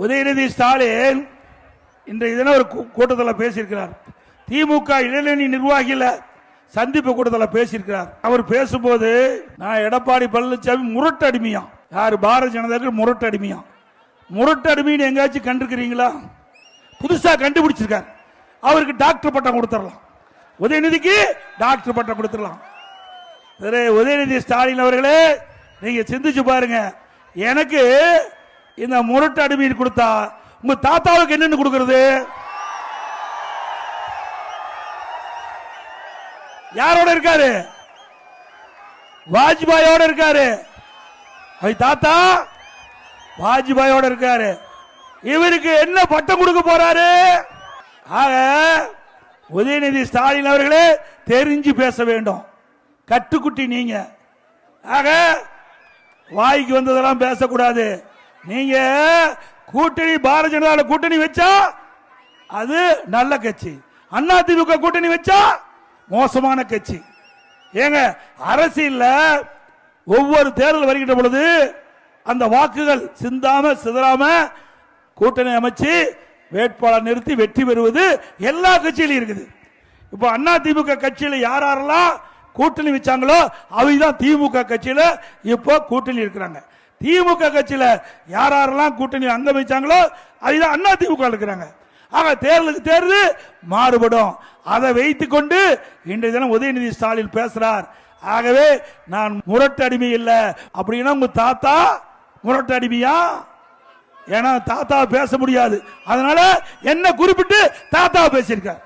உதயநிதி ஸ்டாலின் இன்றைய தினம் ஒரு கூட்டத்தில் பேசியிருக்கிறார். திமுக இளைஞரணி நிர்வாகிகள சந்திப்பு கூட்டத்தில் பேசியிருக்கிறார். அவர் பேசும்போது நான் எடப்பாடி பழனிசாமி முரட்டு அடிமையா, யாரு பாரதிய ஜனதா முரட்டு அடிமையா, முரட்டு அடிமைன்னு எங்காச்சும் கண்டிருக்கிறீங்களா? புதுசா கண்டுபிடிச்சிருக்கார். அவருக்கு டாக்டர் பட்டம் கொடுத்துடலாம், உதயநிதிக்கு டாக்டர் பட்டம் கொடுத்துடலாம். உதயநிதி ஸ்டாலின் அவர்களே, நீங்க சிந்திச்சு பாருங்க. எனக்கு இந்த முரட்டு அடிமை கொடுத்தா உங்க தாத்தாவுக்கு என்னன்னு கொடுக்கிறது? யாரோட இருக்காரு? வாஜ்பாயோட இருக்காரு. தாத்தா வாஜ்பாயோட இருக்காரு. இவருக்கு என்ன பட்டம் கொடுக்க போறாரு? ஆக உதயநிதி ஸ்டாலின் அவர்களே தெரிஞ்சு பேச வேண்டும். கட்டுக்குட்டி நீங்க. ஆக வாய்க்கு வந்ததெல்லாம் பேசக்கூடாது. நீங்க கூட்டணி பாரதிய ஜனதா கூட்டணி வச்சா அது நல்ல கட்சி, அதிமுக கூட்டணி வச்சா மோசமான கட்சி. ஏங்க அரசியல்ல ஒவ்வொரு தேர்தல் வருகின்ற பொழுது அந்த வாக்குகள் சிந்தாம சிதறாம கூட்டணி அமைச்சு வேட்பாளர் நிறுத்தி வெற்றி பெறுவது எல்லா கட்சியிலும் இருக்குது. இப்ப அதிமுக கட்சியில யாரெல்லாம் கூட்டணி வச்சாங்களோ அவைதான் திமுக கட்சியில இப்போ கூட்டணி இருக்கிறாங்க. திமுக கட்சியில யாரெல்லாம் கூட்டணி அங்க வச்சாங்களோ அதுதான் அதிமுக இருக்கிறாங்க. ஆக தேர்தலுக்கு தேர்தல் மாறுபடும். அதை வைத்துக் கொண்டு இன்றைய தினம் உதயநிதி ஸ்டாலின் பேசுறார். ஆகவே நான் முரட்டு அடிமை இல்லை அப்படின்னா உங்க தாத்தா முரட்டு அடிமையா? ஏன்னா தாத்தா பேச முடியாது, அதனால என்ன குறிப்பிட்டு தாத்தா பேசியிருக்கார்.